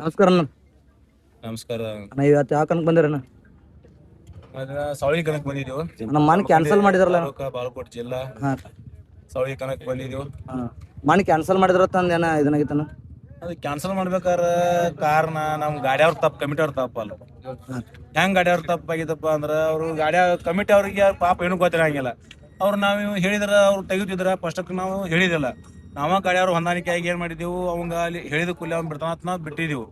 ನಮಸ್ಕಾರ ಅಣ್ಣ. ನಮಸ್ಕಾರ. ಅಣ್ಣ ಇವತ್ತು ಯಾವ ಕನಕ್ ಬಂದಿರಣ್ಣ? ಸವಳಿ ಕನಕ್ ಬಂದಿದ್ದೀವಿ. ನಮ್ಮ ಮನೆ ಕ್ಯಾನ್ಸಲ್ ಮಾಡಿದ್ರಲ್ಲ? ಬಾಗಲಕೋಟೆ ಜಿಲ್ಲಾ ಹಾಂ ಸವಳಿ ಕನಕ್ ಬಂದಿದ್ದೀವಿ. ಹಾಂ ಮನೆ ಕ್ಯಾನ್ಸಲ್ ಮಾಡಿದ್ರ ತಂದೇನ ಇದನ್ನಾಗಿತ್ತಣ್ಣ? ಅದು ಕ್ಯಾನ್ಸಲ್ ಮಾಡ್ಬೇಕಾರ ಕಾರಣ ನಮ್ಮ ಗಾಡಿಯವ್ರ ತಪ್ಪು, ಕಮಿಟಿ ಅವ್ರ ತಪ್ಪಲ್ಲ. ಹೆಂಗ್ ಗಾಡಿಯವ್ರ ತಪ್ಪಾಗಿದ್ದಪ್ಪ ಅಂದ್ರೆ ಅವರು ಗಾಡಿಯ ಕಮಿಟಿ ಅವ್ರಿಗೆ ಪಾಪ ಏನೂ ಗೊತ್ತಿರಂಗಿಲ್ಲ. ಅವ್ರು ನಾವು ಹೇಳಿದ್ರ ಅವ್ರು ತೆಗಿತಿದ್ರ ಫಸ್ಟಕ್ಕೆ ನಾವು ಹೇಳಿದಿಲ್ಲ. ನಾವ ಗಾಡಿಯವ್ರು ಹೊಂದಾಣಿಕೆಯಾಗಿ ಏನು ಮಾಡಿದೆವು, ಅವಂಗ ಅಲ್ಲಿ ಹೇಳಿದ ಕೂಲಿ ಅವ್ನು ಬಿಡ್ತಾನಂತ ನಾವು ಬಿಟ್ಟಿದ್ದೆವು.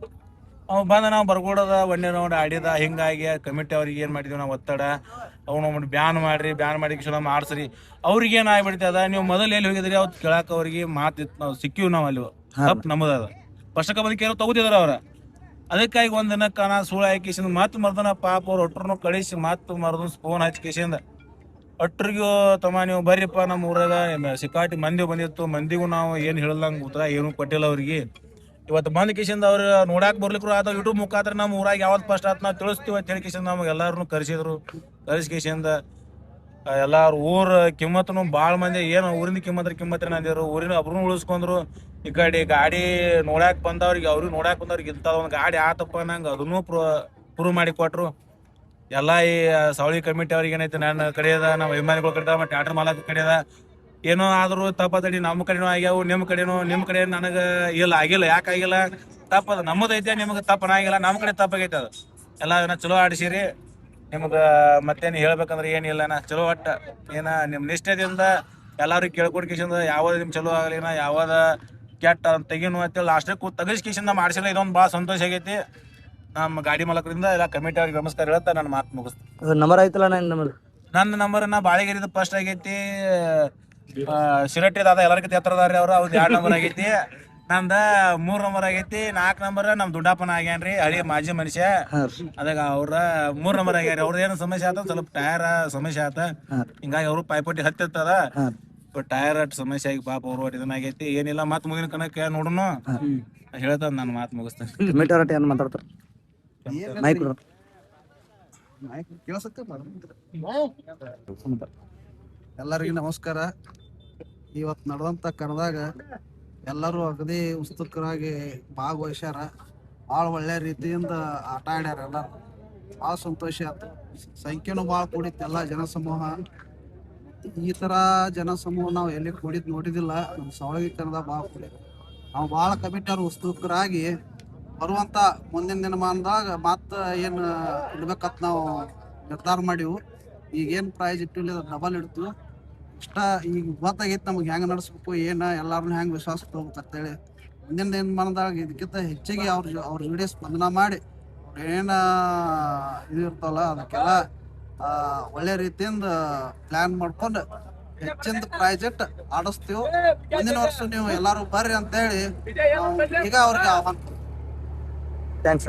ಅವ್ ಬಂದ ನಾವು ಬರ್ಕೊಡೋದ ಒಂದೇ ರೌಂಡ್ ಆಡಿದ. ಹಿಂಗಾಗಿ ಕಮಿಟಿ ಅವ್ರಿಗೆ ಏನು ಮಾಡಿದೀವಿ ನಾವು ಒತ್ತಡ, ಅವ್ನು ಬ್ಯಾನ್ ಮಾಡಿ ಕಿಶೋರ ಆಡ್ಸ್ರಿ. ಅವ್ರಿಗೆ ಏನು ಆಗ್ಬಿಡ್ತದ, ನೀವು ಮೊದಲು ಎಲ್ಲಿ ಹೋಗಿದ್ರಿ ಅವ್ರು ಕೇಳಾಕ ಅವ್ರಿಗೆ ಮಾತಿತ್ತು. ನಾವು ಸಿಕ್ಕಿವಿ, ನಾವು ಅಲ್ಲಿ ತಪ್ಪು ನಮ್ಮದ ಫಸ್ಟಕ್ಕೆ ಬಂದು ಕೇಳೋ ತಗೋತಿದಾರ ಅವ್ರ. ಅದಕ್ಕಾಗಿ ಒಂದ್ ದಿನಕ್ಕೆ ನಾ ಸುಳ್ಳು ಹಾಕಿಸಿಂದ ಮತ್ತೆ ಮರ್ದನ ಪಾಪ ಅವ್ರು ಒಟ್ಟರು ಕಳಿಸಿ ಮತ್ತೆ ಮರ್ದನ್ ಫೋನ್ ಹಚ್ಕಿಸಿಂದ ಒಟ್ಟರಿಗೂ ತಮ್ಮ ನೀವು ಬರ್ರಿಪ್ಪ ನಮ್ಮ ಊರಾಗ ಸಿಕ್ಕಾಟಿ ಮಂದಿ ಬಂದಿತ್ತು, ಮಂದಿಗೂ ನಾವು ಏನು ಹೇಳದಂಗೆ ಉತ್ತರ ಏನೂ ಕೊಟ್ಟಿಲ್ಲ ಅವ್ರಿಗೆ. ಇವತ್ತು ಬಂದ್ ಕಿಶಿಂದ ಅವ್ರು ನೋಡಾಕ್ ಬರ್ಲಿಕ್ರು ಆತ ಯೂಟ್ಯೂಬ್ ಮುಖಾಂತರ ನಮ್ಮ ಊರಾಗ ಯಾವ್ದು ಫಸ್ಟ್ ಆತ ನಾವು ತಿಳಿಸ್ತೀವಿ ಅಂತ ಹೇಳಿ ಕಿಶಿಂದ ನಮ್ಗೆ ಎಲ್ಲಾರು ಕರೆಸಿದ್ರು. ಕರೆಸ್ಕಿಶಿಂದ ಎಲ್ಲಾರು ಊರ ಕಿಮ್ಮತ್ನು ಭಾಳ ಮಂದಿ ಏನು ಊರಿನ ಕಿಮ್ಮತ್ರಿ ಅಂದಿರು. ಊರಿನ ಒಬ್ರು ಉಳಿಸ್ಕೊಂಡ್ರು. ಈ ಕಡೆ ಗಾಡಿ ನೋಡಾಕ್ ಬಂದವ್ರಿಗೆ ಅವ್ರಿಗೆ ನೋಡಾಕ್ ಬಂದವ್ರಿಗೆ ಇಂಥ ಒಂದು ಗಾಡಿ ಆತಪ್ಪ ನಂಗೆ ಅದನ್ನು ಪ್ರೂವ್ ಮಾಡಿ ಕೊಟ್ರು. ಎಲ್ಲ ಈ ಸವಳಿ ಕಮಿಟಿ ಅವ್ರಿಗೆ ಏನೈತೆ ನನ್ನ ಕಡೆಯದ, ನಮ್ಮ ಅಭಿಮಾನಿಗಳ ಕಡೆ, ಮತ್ತು ಟ್ಯಾಕ್ಟರ್ ಮಾಲಕ ಕಡೆಯದ. ಏನೋ ಆದರೂ ತಪ್ಪತ್ತಡಿ ನಮ್ಮ ಕಡೆನೂ ಆಗ್ಯಾವು, ನಿಮ್ಮ ಕಡೆ ನನಗೆ ಆಗಿಲ್ಲ. ಯಾಕೆ ಆಗಿಲ್ಲ? ತಪ್ಪದ ನಮ್ಮದೈತೆ, ನಿಮ್ಗೆ ತಪ್ಪನಾಗಿಲ್ಲ. ನಮ್ಮ ಕಡೆ ತಪ್ಪಾಗೈತೆ. ಅದು ಎಲ್ಲ ಚಲೋ ಆಡಿಸಿರಿ. ನಿಮ್ಗೆ ಮತ್ತೇನು ಹೇಳ್ಬೇಕಂದ್ರೆ ಏನಿಲ್ಲ. ಚಲೋ ಒಟ್ಟ ನಿಮ್ಮ ನಿಷ್ಠೆದಿಂದ ಎಲ್ಲರಿಗೂ ಕೇಳ್ಕೊಡ್ಕಿಸಿಂದ ಯಾವ್ದು ನಿಮ್ಗೆ ಚಲೋ ಆಗಲಿನ ಯಾವ್ದ ಕೆಟ್ಟ ತೆಗಿನು ಅಂತೇಳಿ ಲಾಸ್ಟಿಗೆ ತೆಗಿಸ್ಕಿಸಿಂದ ಮಾಡಿಸಿಲ್ಲ. ಇದೊಂದು ಭಾಳ ಸಂತೋಷ ಆಗೈತಿ. ನಮ್ಮ ಗಾಡಿ ಮಾಲಕರಿಂದ ಎಲ್ಲ ಕಮಿಟಿ ಅವ್ರಿಗೆ ನಮಸ್ಕಾರ ಹೇಳ್ತಾ ನನ್ನ ಮಾತು ಮುಗಿಸ್ತೀನಿ. ನಂಬರ್ ಆಯ್ತಲ್ಲ ನನ್ನ ನಂಬರ್ ಬಾಳಿಗೇರಿದ ಫಸ್ಟ್ ಆಗೈತಿ. ಶಿರಟ್ಟಿ ದಾದ ಎಲ್ಲರಿಗಿಂತ ಎತ್ತರದಾರ್ರಿ ಅವ್ರು. ಅವ್ರದ್ದು 2 ನಂಬರ್ ಆಗೈತಿ. ನಂದ 3 ನಂಬರ್ ಆಗೈತಿ. 4 ನಂಬರ್ ನಮ್ ದುಡ್ಡಪ್ಪನ ಆಗ್ಯಾನ್ರಿ, ಹಳಿ ಮಾಜಿ ಮನುಷ್ಯ. ಅದಾಗ ಅವ್ರ 3 ನಂಬರ್ ಆಗ್ಯಾರ. ಅವ್ರದ್ದು ಏನು ಸಮಸ್ಯೆ ಆತ, ಸ್ವಲ್ಪ ಟೈರ್ ಸಮಸ್ಯೆ ಆತ. ಹಿಂಗಾಗಿ ಅವರು ಪೈಪೋಟಿ ಹತ್ತಿರ್ತದ. ಟೈರ್ ಸಮಸ್ಯೆ ಆಗಿ ಪಾಪ ಅವ್ರು ಇದನ್ನಾಗೈತಿ. ಏನಿಲ್ಲ, ಮತ್ ಮುಂದಿನ ಕಣಕ್ಕೆ ನೋಡುನು ಹೇಳ್ತದ. ನಾನು ಮಾತು ಮುಗಿಸ್ತೇನೆ. ಮಾತಾಡ್ತಾರ ಎಲ್ಲರಿಗೂ ನಮಸ್ಕಾರ. ಇವತ್ತು ನಡೆದಂಥ ಕಣದಾಗ ಎಲ್ಲರೂ ಅಗದಿ ಉತ್ಸುಕರಾಗಿ ಭಾಗವಹಿಸ್ಯಾರ. ಭಾಳ ಒಳ್ಳೆ ರೀತಿಯಿಂದ ಆಟ ಆಡ್ಯಾರ. ಎಲ್ಲರೂ ಭಾಳ ಸಂತೋಷ ಆಯ್ತು. ಸಂಖ್ಯೆನೂ ಭಾಳ ಕೂಡಿತ್ತು, ಎಲ್ಲ ಜನಸಮೂಹ. ಈ ಥರ ಜನಸಮೂಹ ನಾವು ಎಲ್ಲಿ ಕೂಡಿದ್ದು ನೋಡಿದಿಲ್ಲ. ನಮ್ಮ ಸವಳಗಿ ಕಣದಾಗ ಭಾಳ ಕೂಡಿತ್ತು. ನಾವು ಭಾಳ ಕಮಿಟಿಯವ್ರು ಉತ್ಸುಕರಾಗಿ ಬರುವಂಥ ಮುಂದಿನ ದಿನಮಾನದಾಗ ಮತ್ತೆ ಏನು ಇಡ್ಬೇಕಂತ ನಾವು ನಿರ್ಧಾರ ಮಾಡಿವು. ಈಗೇನು ಪ್ರೈಸ್ ಇಟ್ಟಿಲ್ಲ ಡಬಲ್ ಇಡ್ತೀವಿ. ಇಷ್ಟ ಈಗ ಗೊತ್ತಾಗೈತೆ ನಮಗೆ ಹೆಂಗೆ ನಡೆಸ್ಬೇಕು, ಏನು ಎಲ್ಲರನ್ನೂ ಹೆಂಗೆ ವಿಶ್ವಾಸ ತಗೋಬೇಕಂತೇಳಿ. ಮುಂದಿನ ದಿನಮಾನದಾಗ ಇದಕ್ಕಿಂತ ಹೆಚ್ಚಿಗೆ ಅವ್ರ ಜೋಡಿ ಸ್ಪಂದನ ಮಾಡಿ ಏನು ಇದು ಇರ್ತಾವಲ್ಲ ಅದಕ್ಕೆಲ್ಲ ಒಳ್ಳೆ ರೀತಿಯಿಂದ ಪ್ಲ್ಯಾನ್ ಮಾಡ್ಕೊಂಡು ಹೆಚ್ಚಿನ ಪ್ರೈಸ್ ಇಟ್ಟು ಆಡಿಸ್ತೀವಿ. ಮುಂದಿನ ವರ್ಷ ನೀವು ಎಲ್ಲರೂ ಬರ್ರಿ ಅಂತೇಳಿ ಈಗ ಅವ್ರಿಗೆ ಆಹ್ವಾನ. ಥ್ಯಾಂಕ್ಸ್.